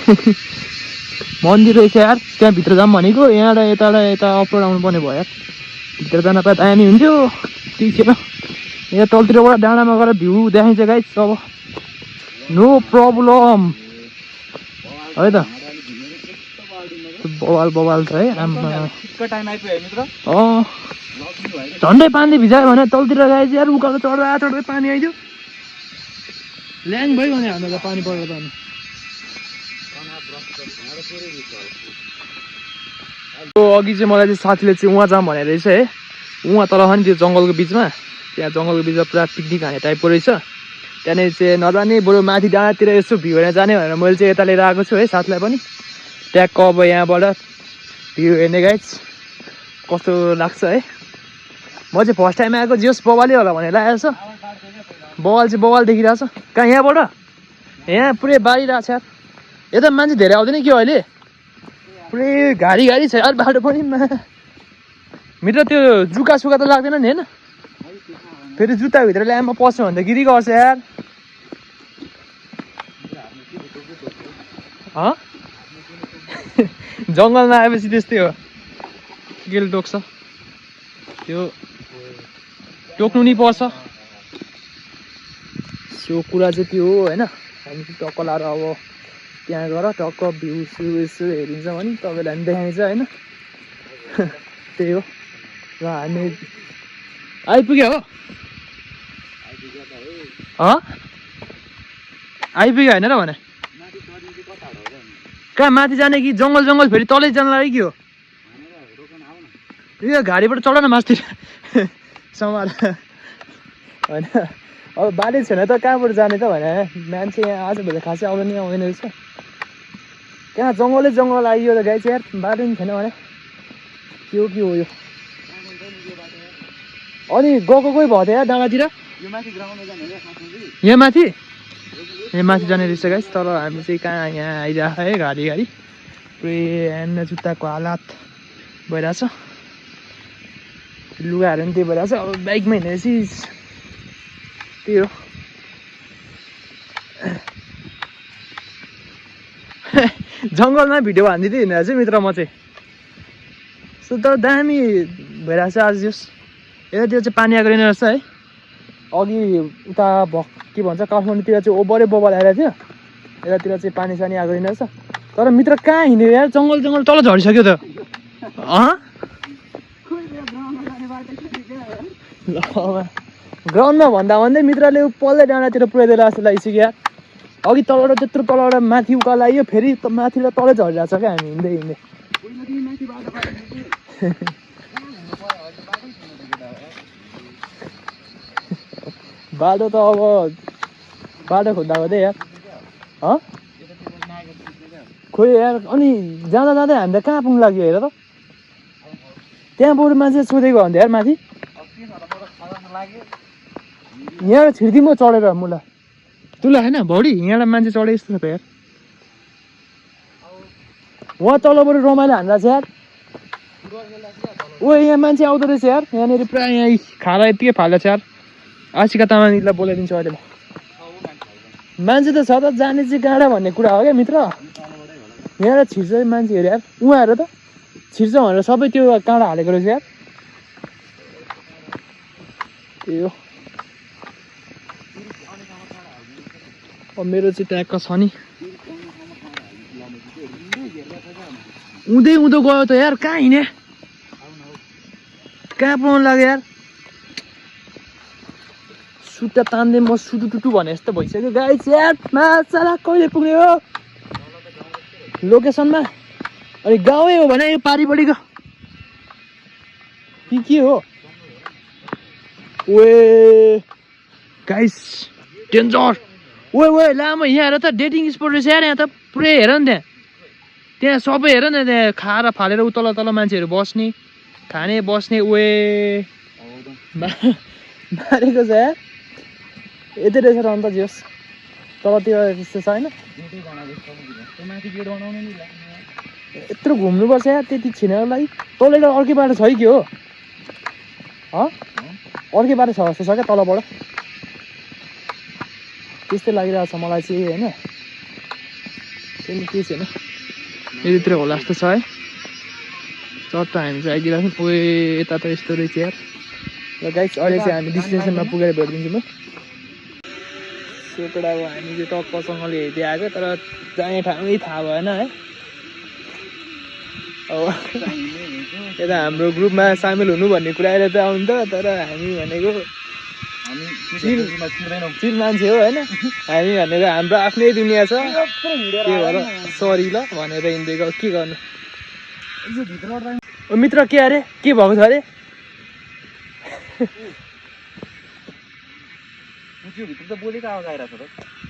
मन्दिर रहेछ यार, त्यहाँ भित्र जाऊँ भनेको, यहाँबाट यता अपरोड आउनु पर्ने भयो यार। भित्र जान पाए दामी हुन्थ्यो। ठिक छैन, यहाँ तलतिरबाट डाँडामा गएर भ्यू देखाइन्छ गाइस। अब नो प्रब्लम है त। बवाल छ है आमा। झन्डै पानी भिजायो भने तलतिर गाइस यार, उकालो चढ्दै पानी आइदियो, ल्याङ भइगयो नि हाम्रो त पानी परेर त। अघि चाहिँ मलाई चाहिँ साथीले चाहिँ उहाँ जाऊँ भनेर रहेछ है। उहाँ तल छ नि त्यो जङ्गलको बिचमा, त्यहाँ जङ्गलको बिचमा पुरा पिकनिक खाने टाइपको रहेछ। त्यहाँनिर चाहिँ नजाने, बरु माथि डाँडातिर यसो भ्यू हेर्न जाने भनेर मैले चाहिँ यता लिएर आएको छु है साथीलाई पनि। ट्याक्क अब यहाँबाट भ्यू हेर्ने गाइस कस्तो लाग्छ है। म चाहिँ फर्स्ट टाइम आएको, जियोस् बवालै होला भनेर लागेको छ। बवाल चाहिँ बवाल देखिरहेको छ। कहाँ यहाँबाट? यहाँ पुरै बारिरहेको छ यार। यता मान्छे धेरै आउँदैन कि अहिले, पुरै गाडी छ यार बाटो पनि। मित्र त्यो जुका सुका त लाग्दैन नि होइन? फेरि जुत्ताभित्र ल्याएमा पस्यो भने त गिरी गर्छ यार। जङ्गलमा आएपछि त्यस्तै हो, केले टोक्छ त्यो, टोक्नु नि पर्छ। सो कुरा चाहिँ त्यो हो होइन। हामी चाहिँ टक्क लाएर अब त्यहाँ गएर टक्क भ्यू स्यू यसो हेरिन्छ भने तपाईँलाई हामी देखाइन्छ होइन। त्यही हो। र हामी आइपुग्यो हो, आइपुग्यो होइन र भने। कहाँ माथि जाने कि जङ्गल फेरि तलै जान लाग्यो कि हो? यो गाडीबाट चढ न मास्तिर समार होइन। अब बाटो छैन त कहाँबाट जाने त भने, मान्छे यहाँ आजभोलि खासै आउँदैन रहेछ। कहाँ जङ्गल आइयो त गाई चाहिँ यार, बाटो नि छैन भने के हो यो। अनि गएको कोही भयो त यार डाँडातिर, यहाँ माथि जाने रहेछ गाइस। तर हामी चाहिँ कहाँ यहाँ आइरहेको है, गाडी पुरै हेर्न जुत्ताको हालत भइरहेछ, लुगाहरू पनि त्यही भइरहेछ। अब बाइकमा हिँडेपछि त्यही हो। जङ्गलमा भिडियो हान्दिँदै हिँडेको चाहिँ मित्र म चाहिँ। सो तर दामी भइरहेछ आज जस। यतातिर चाहिँ पानी आएको रहेछ है। अघि उता के भन्छ काठमाडौँतिर चाहिँ ओभरै बवाल आइरहेको थियो, यतातिर चाहिँ पानी सानी आएको रहेछ। तर मित्र कहाँ हिँड्यो यार, जङ्गल तल झरिसक्यो त। ग्राउन्डमा भन्दै मित्रले पल्लै डाँडातिर पुऱ्याइदिएर जस्तो लागिसक्यो यार। अघि तलबाट त्यत्रो तलबाट माथि उकालो आइयो, फेरि माथि र तलै झरिरहेको छ क्या हामी हिँड्दै। बाटो त अब बाटो खोज्दा यार खोइ यार। अनि जाँदा हामी त कहाँ पुग्नु लाग्यो हेर त। त्यहाँ बरु मान्छे सोधेको भन्थ्यो यार माथि, यहाँ छिर्दी म चढेर मुला तुला होइन भौडी, यहाँबाट मान्छे चढे यस्तो छ त यार। उहाँ तल बरु रमाइलो हान्दा छ यार। ओ यहाँ मान्छे आउँदो रहेछ यार, यहाँनिर पुरा यहाँ खाना यत्तिकै फाल्दा छ यार। आशिका तामाङलाई बोलाइदिन्छु अहिले म। मान्छे त छ त, जाने चाहिँ गाडा भन्ने कुरा हो क्या मित्र। यहाँ छिर्छ मान्छेहरू यार, उहाँहरू त छिर्छ भनेर सबै त्यो काँडा हालेको रहेछ यार। त्यही हो। अब मेरो चाहिँ ट्याक्क छ नि, उँधो गयो त यार। कहाँ हिँडे, कहाँ पुऱ्याउनु लाग्यो यार। सुट्टा तान्दै म सुटुटुटु भने जस्तो भइसक्यो गाइस यार। माछाला कहिले पुग्ने हो लोकेसनमा? अनि गाउँै हो भने यो पारिपट्टिको के हो? ओए गाइस डेन्जर। ओए लामो यहाँ हेर त, डेटिङ स्पोट रहेछ यार। यहाँ त पुरै हेर नि, त्यहाँ सबै हेर न, त्यहाँ खाएर फालेर तल मान्छेहरू बस्ने खाने बस्ने। ओए मारेको छ यार। यतै रहेछ र अन्त जियोस्, तलतिर त्यस्तो छ होइन। यत्रो घुम्नुपर्छ यार त्यति छिर्नको लागि। तलबाट अर्कै बाटो छ कि हो? अर्कै बाटो छ जस्तो छ क्या तलबाट, त्यस्तै लागिरहेको छ मलाई चाहिँ होइन। त्यहाँदेखि केही छैन यतितिर होला जस्तो छ है चट्ट हामी चाहिँ आइदिरहेको छौँ यता त यस्तो रहेछ यार र गाइस अहिले चाहिँ हामी डेस्टिनेसनमा पुगेर भेटिदिन्छु म सोकडा अब हामी चाहिँ टक्कसँगले हेर्दै आएको तर जाने ठाउँै थाहा भएन है अब यता हाम्रो ग्रुपमा सामेल हुनु भन्ने कुरा अहिले त आउनु त तर हामी भनेको चिल मान्छे हो होइन हामी भनेको हाम्रो आफ्नै दुनियाँ छ के भएर सरी ल भनेर हिँडेको के गर्नु मित्र के अरे के भएको छ अरे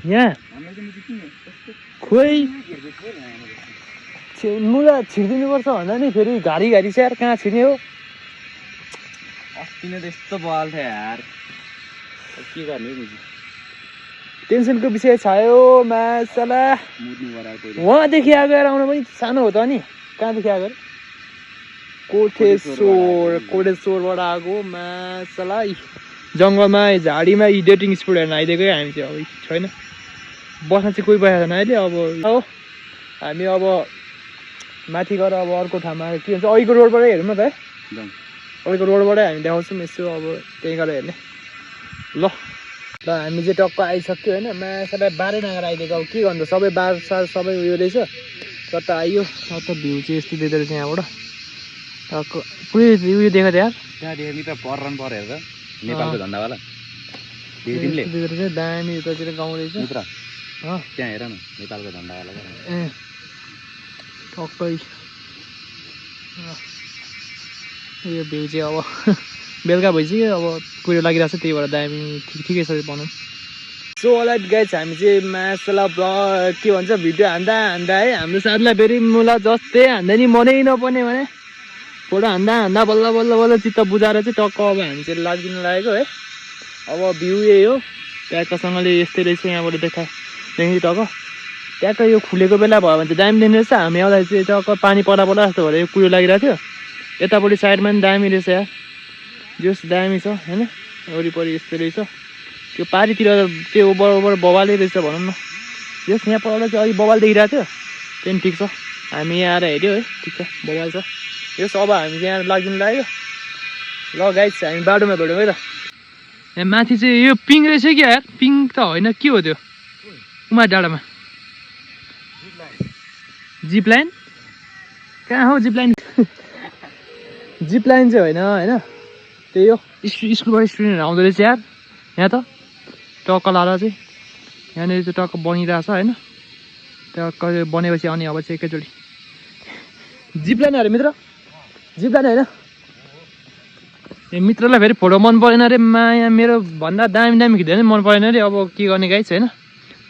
यहाँ खोइ मुला छिर्दिनुपर्छ भन्दा नि फेरि घारी घारी छ यार कहाँ छिर्ने हो अस्ति नै त्यस्तो बवाल थियो यार के गर्ने टेन्सनको विषय छायो मासला उहाँदेखि आएको यार आउनु पनि सानो हो त नि कहाँदेखि आएको कोटेश्वरबाट आएको मासला जङ्गलमा झाडीमा डेटिङ स्पोट हेर्न आइदिएकै हामी चाहिँ अब छैन बस्न चाहिँ कोही बसेको छैन अहिले अब हो हामी अब माथि गएर अब अर्को ठाउँमा के भन्छ अहिलेको रोडबाटै हेरौँ न त है अहिलेको रोडबाटै हामी देखाउँछौँ यसो अब त्यहीँ गएर हेर्ने ल ल हामी चाहिँ टक्क आइसक्यो होइन मासलाई बाह्रै नागेर आइदिएको अब के गर्नु सबै बार सार सबै उयो रहेछ टक्क आइयो टक्क भ्यू चाहिँ यस्तो देख्दो रहेछ यहाँबाट टक्क पुरै उयो देखाएको थियो यार त्यहाँदेखि मित्र पररन परेर त नेपालको झन्डावाला तिमीले दामी उतातिर गाउँ रहेछ मित्र त्यहाँ हेर न नेपालको झन्डावाला ए टक्कै यो भ्यू चाहिँ अब बेलुका भइसक्यो अब कुरो लागिरहेको छ त्यही भएर दामी ठिकै छ भनौँ सो अलराइट गाइज हामी चाहिँ मासला के भन्छ भिडियो हान्दा है हाम्रो साथीलाई फेरि मुला जस्तै हान्दा नि मनै नपर्ने भने फोटो हान्दा बल्ल बल्ल बल्ल चित्त बुझाएर चाहिँ टक्क अब हामी चाहिँ लाग्दिनु लागेको है अब भ्यू यही हो ट्याक्कसँगले यस्तै रहेछ यहाँबाट देखि टक्क ट्याक्क यो खुलेको बेला भयो भने चाहिँ दामी दिने रहेछ हामी आउँदाखेरि चाहिँ टक्क पानी पला जस्तो भएर यो कुरो लागिरहेको थियो यतापट्टि साइडमा पनि दामी रहेछ यार जस दामी छ होइन वरिपरि यस्तो रहेछ त्यो पारितिर त्यो बराबर बवालै रहेछ भनौँ न यस यहाँ पर चाहिँ अलिक बवाल देखिरहेको थियो त्यहाँदेखि ठिक छ हामी यहाँ आएर हेऱ्यो है ठिक छ बवाल छ यस अब हामी चाहिँ यहाँ लाग्दिनु लाग्यो ल गाइस हामी बाटोमा भेटौँ है त यहाँ माथि चाहिँ यो पिङ रहेछ क्या यार पिङ त होइन के हो त्यो उमा डाँडामा जिप लाइन कहाँ हो जिप लाइन जिप लाइन चाहिँ होइन त्यही हो स्कुलबाट स्टुडेन्टहरू आउँदो रहेछ यार यहाँ त टक्क लाएर चाहिँ यहाँनिर चाहिँ टक्क बनिरहेको छ होइन टक्क बनेपछि आउने अब चाहिँ एकैचोटि जिप लाइन अरे मित्र जिप लाइन होइन ए मित्रलाई फेरि फोटो मन परेन अरे माया मेरो भन्दा दामी खिच्दैन मन परेन अरे अब के गर्ने गाइस होइन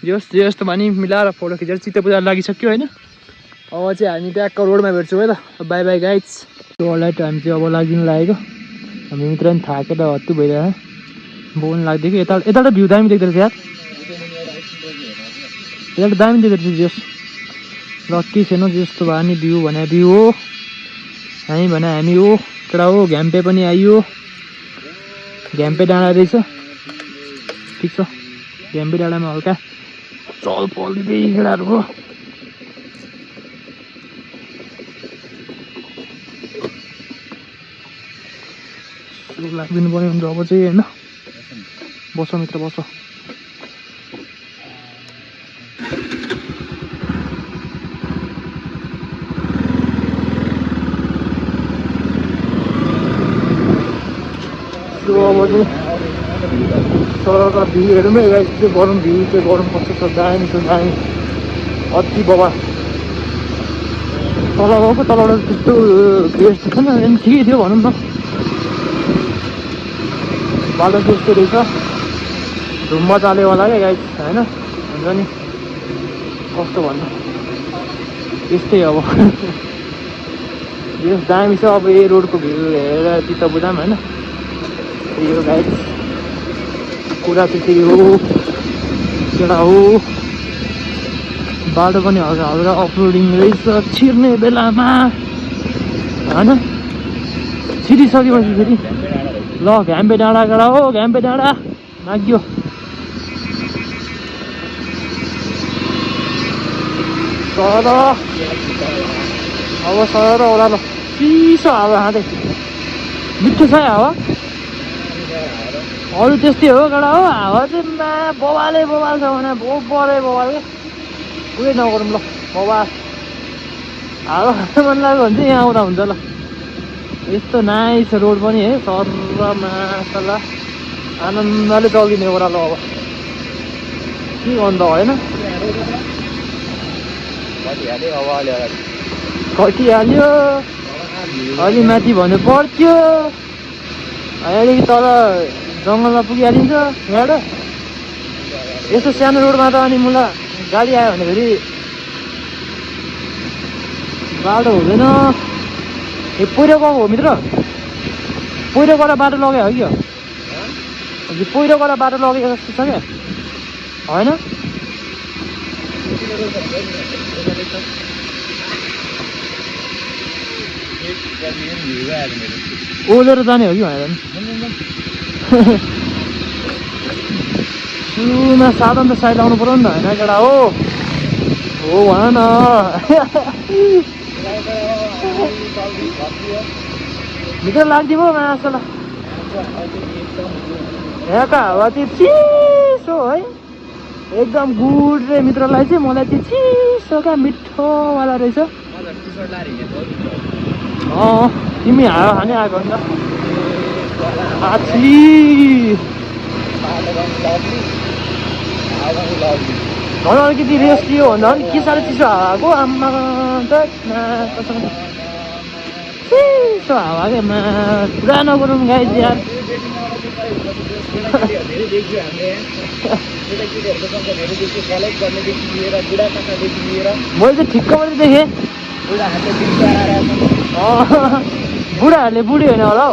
जे जस्तो भने मिलाएर फोटो खिचेर चित्त बुझाएर लागिसक्यो होइन अब चाहिँ हामी ट्याक्क रोडमा भेट्छौँ है त बाई बाई गाइस अलराइट हामी चाहिँ अब लाग्दिनु लागेको हामी मित्र पनि थाकेर हत्तु भइरहेको बोन लाग्दै यता भ्यू दामी देख्दो रहेछ यार यता दामी देख्दो रहेछ जस ल के छैन जस्तो भयो नि भ्यू भने भ्यू हो हामी भने हामी हो केटा हो घ्याम्पे पनि आइयो घ्याम्पे डाँडा रहेछ ठिक छ घ्याम्पे डाँडामा हल्का चल पल्दै केटाहरू हो लाग्दिनु पर्यो हुन्छ अब चाहिँ होइन बस मित्र बस सरका भ्यू हेरौँ है चाहिँ गरौँ भ्यू चाहिँ गरौँ कस्तो छ दामी अति बाबा तल गएको तलबाट त्यस्तो गेस्ट थिएन अनि ठिकै थियो भनौँ न बाटो त्यस्तो रहेछ धुम्म चालेवाला क्या गाइस होइन हुन्छ नि कस्तो भन्नु त्यस्तै अब यो दामी छ अब यही रोडको भ्यू हेरेर चित्त बुझाऊँ होइन यो गाइस कुरा चाहिँ त्यही हो केटा हो बाटो पनि हल्का हल्का अपलोडिङ रहेछ छिर्ने बेलामा होइन छिरिसकेपछि फेरि ल घ्याम्पे डाँडा केटा हो घ्याम्पे डाँडा नाग्यो सर अब सर ओह्रालो चिसो हावा खाँदै मिठो छ है हावा अरू त्यस्तै हो गडा हो हावा चाहिँ बवालै बवाल छ भने बरै बवाल क्या उयो नगरौँ ल बवाल हावा खान मन लाग्यो भने चाहिँ यहाँ आउँदा हुन्छ ल यस्तो नाइस रोड पनि है सर मासल्ला आनन्दले चल्दिने ओह्रालो अब के गर्नु त होइन कटिहाल्यो अलि माथि भन्नु पर्थ्यो अलिकति तल जङ्गलमा पुगिहालिन्छ यहाँबाट यस्तो सानो रोडमा त अनि मलाई गाडी आयो भने फेरि बाटो हुँदैन ए पहिरो गएको हो मित्र पहिरो गएर बाटो लगायो हो कि पहिरो गएर बाटो लगेको जस्तो छ क्या होइन ओलेर जाने हो कि भनेर सुरुमा साधन त साइड आउनु पर्यो नि त होइन केटा हो भन न भित्र लाग्दियो पो मासला यहाँको हावा चाहिँ चिसो है एकदम गुड रे मित्रलाई चाहिँ मलाई चाहिँ चिसो क्या मिठोवाला रहेछ तिमी हावा खाने आएको नि त माछली झन् अलिकति रेस्ट लियो भन्दा पनि के साह्रो चिसो हावाको आम्मा त चिसो हावा क्या पुरा नगरौँ गाई यार मैले चाहिँ ठिक्क मात्रै देखेँ बुढाहरूले बुढी होइन होला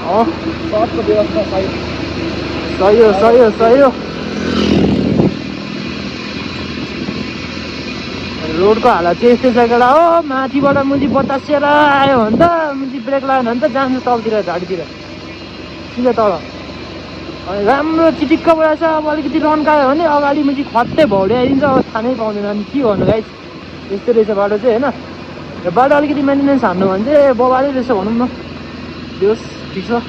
हौ सही हो सही हो सही हो रोडको हालत चाहिँ यस्तै छ केटा हो माथिबाट मुजी बतासिएर आयो भने त मुजी ब्रेक लगाएन भने त जान्छ तलतिर झाडीतिर सिधै तल अनि राम्रो चिटिक्क परेछ अब अलिकति रन्कायो भने अगाडि मुजी खट्टै भौड्याइदिन्छ अब थाहै पाउँदैन अनि के गर्नु गाइस यस्तो रहेछ बाटो चाहिँ होइन यो बाटो अलिकति मेन्टेनेन्स हान्नु भने चाहिँ बबालै रहेछ भनौँ न दियोस् ठिक छ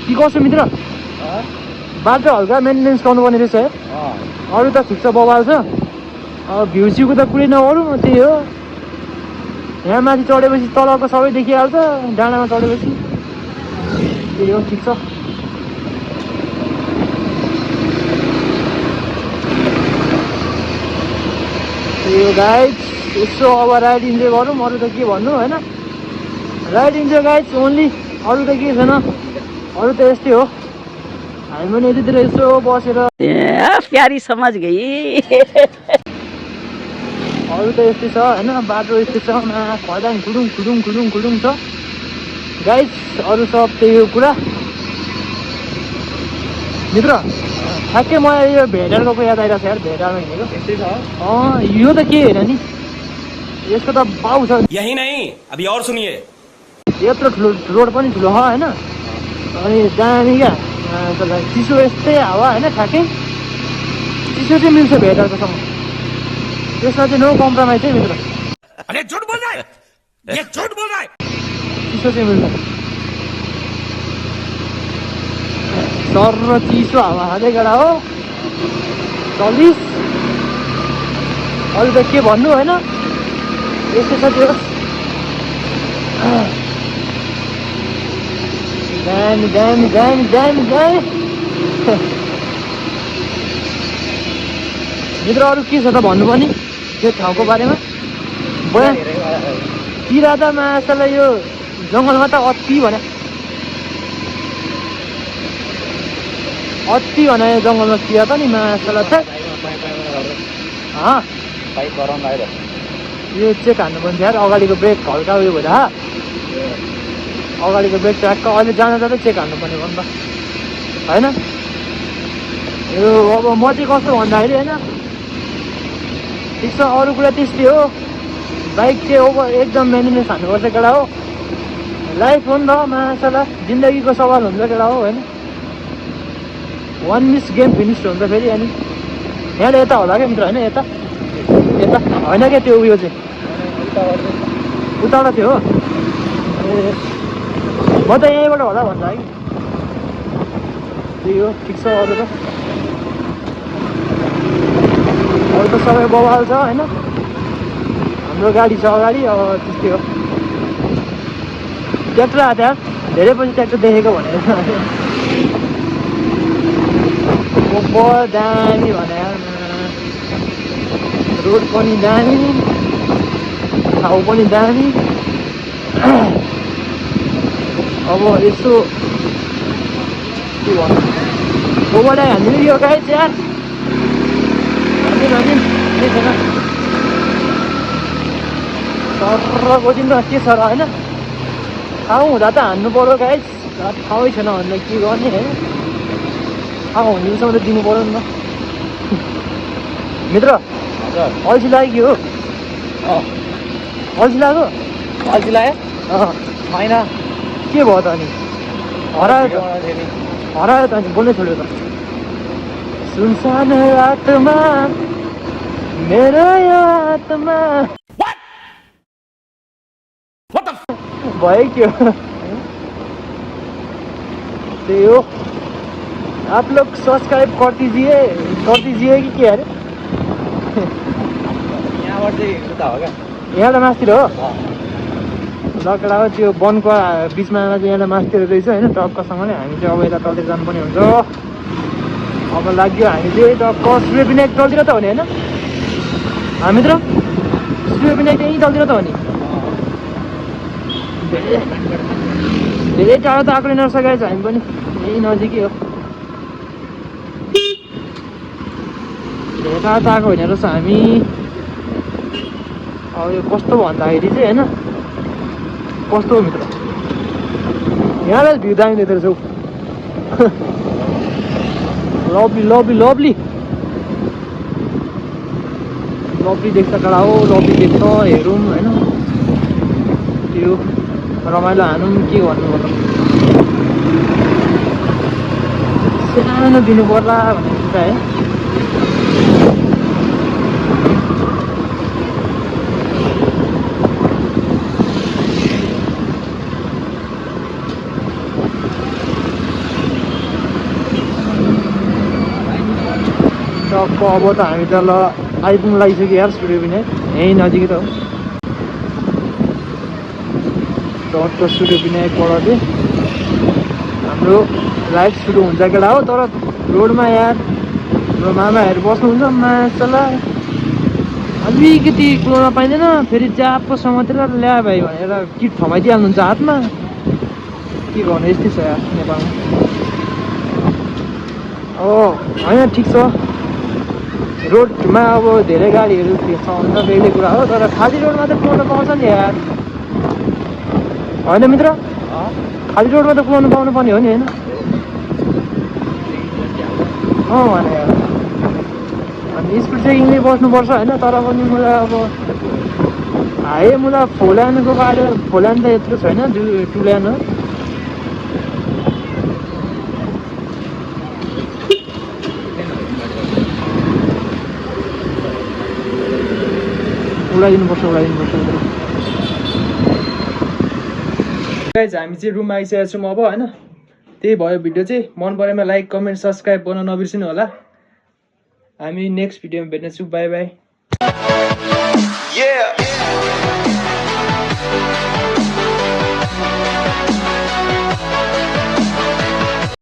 के कसो मित्र बाटो हल्का मेन्टेनेन्स गर्नुपर्ने रहेछ है अरू त ठिक छ बबाल छ अब भ्यू सिउको त कुरै नगरौँ त्यही हो यहाँ माथि चढेपछि तलको सबै देखिहाल्छ डाँडामा चढेपछि त्यही हो ठिक छ त्यही हो गाइज यसो अब राइड इन्जोय गरौँ अरू त के भन्नु होइन राइड इन्जोय गाइज ओन्ली अरू त के छैन अरू त यस्तै हो हामी पनि यतितिर यसो बसेर प्यारी समझ गई अरू त यस्तै छ होइन बाटो यस्तै छ खदाङ खुडुङ खुडुङ खुडुङ खुडुङ छ गाइज अरू सब त्यही हो कुरा मित्र ठ्याक्कै मलाई यो भेडार गएको याद आइरहेको छ यार भेडारमा हिँडेको यस्तै छ यो त के हेर नि यसको त बाउ छ यही नहीं अभी और सुनिए यत्रो ठुलो रोड पनि ठुलो छ होइन अनि दामी क्या चिसो यस्तै हावा होइन ठ्याक्कै चिसो चाहिँ मिल्छ भेडारकोसँग त्यसमा चाहिँ नो कम्प्रोमाइज है मित्र अरे झूठ बोल रहा है ये झूठ बोल रहा है चिसो चाहिँ मिल्छ सर र चिसो हावा खाँदै गएर हो 40 अरू त के भन्नु होइन यस्तै छ त्यो दामी दामी दामी दामी दामी मित्र अरू के छ त भन्नु पनि यो ठाउँको बारेमा बयान किरा त मासला यो जङ्गलमा त अति भने जङ्गलमा किरा त नि मासला छ पाइप गरम लाग्यो यो चेक हान्नु पर्छ यार अगाडिको ब्रेक हल्का उयो भएर अगाडिको ब्रेक ट्र्याक्क अहिले जाँदा चेक हान्नुपर्ने भयो नि त होइन यो अब म चाहिँ कस्तो भन्दाखेरि होइन ठिक छ अरू कुरा त्यस्तै हो बाइक चाहिँ एकदम मेन्टेनेन्स हान्नुपर्छ केटा हो लाइफ हो नि त मासला जिन्दगीको सवाल हुन्छ केटा हो होइन 1 मिस गेम फिनिस हुन्छ फेरि अनि यहाँ यता होला क्या मित्र होइन यता यता होइन क्या त्यो उयो चाहिँ उताबाट थियो हो ए म त यहीँबाट होला भन्दा है त्यही हो ठिक छ अरू त अरू त सबै बवाल छ होइन हाम्रो गाडी छ अगाडि अब त्यस्तै हो ट्र्याक्टर आएको त्यहाँ धेरै पछि ट्र्याक्टर देखेको भनेर दामी भने रोड पनि दामी ठाउँ पनि दामी अब यसो के भन्नु ओभरटाइम हामीले यो गाई यार हान्दिउँ केही छैन तर गोजिम त के छ र होइन ठाउँ हुँदा त हान्नु पऱ्यो गाई ठाउँै छैन भन्दा के गर्ने होइन ठाउँ हुनेसम्म त दिनु पऱ्यो नि त मित्र अल्छी लाग्यो हो अल्छी लाग्यो अल्छी लाग्यो होइन के भयो त अनि हरायो त अनि बोल्नै छोड्यो त सुनसान रातमा मेरो यो आत्मा भयो के हो त्यही हो आप लोग सब्सक्राइब कर दीजिए कि के अरे यहाँबाट चाहिँ उता हो क्या यहाँ त मास्तिर हो लकडा हो त्यो वनको बिचमा चाहिँ यहाँ मास्तिर रहेछ होइन टक्कसँग नै हामी चाहिँ अब यता तलतिर जानुपर्ने हुन्छ अब लाग्यो हामी चाहिँ टक्क सूर्य विनायक तलतिर त हो नि होइन हामी त सूर्य विनायक यहीँ तलतिर त हो नि धेरै टाढो त आएको नसकेको छ हामी पनि यहीँ नजिकै हो धेरै टाढो त आएको होइन रहेछ हामी अब यो कस्तो भन्दाखेरि चाहिँ होइन कस्तो हो मित्र यहाँलाई भ्यू दामी देख्दो रहेछौ लभली लभली लभली लभली देख्छ टाढा हो लभली देख्छ हेरौँ होइन त्यो रमाइलो हानौँ के गर्नु पर्ला सानो दिनु पर्ला भन्ने चिन्ता है टक्क अब त हामी त ल आइपुग्नु लागिसक्यो यार सूर्य विनायक यहीँ नजिकै त हो टक्क सूर्य विनायकबाट चाहिँ हाम्रो राइड सुरु हुन्छ केटा हो तर रोडमा यार हाम्रो मामाहरू बस्नुहुन्छ मासला अलिकति कुलोन पाइँदैन फेरि जापको समातेर ल्या भाइ भनेर किट थमाइदिइहाल्नुहुन्छ हातमा के गर्नु यस्तै छ यार नेपालमा होइन ठिक छ रोडमा अब धेरै गाडीहरू छ भने त बेग्लै कुरा हो तर खाली रोडमा त कुदाउनु पाउँछ नि यार होइन मित्र खाली रोडमा त कुदाउनु पाउनु पर्ने हो नि होइन भने यार अनि स्पिड चेकिङले बस्नुपर्छ होइन तर पनि मलाई अब हाई मलाई फोल्यानको बाटो फोल्यान त यत्रो छैन टु ल्यान हो उडाइदिनुपर्छ गाइज हामी चाहिँ रुममा आइसकेको छौँ अब होइन त्यही भयो भिडियो चाहिँ मन परेमा लाइक कमेन्ट सब्सक्राइब गर्न नबिर्सिनु होला हामी नेक्स्ट भिडियोमा भेट्नेछौँ बाई बाई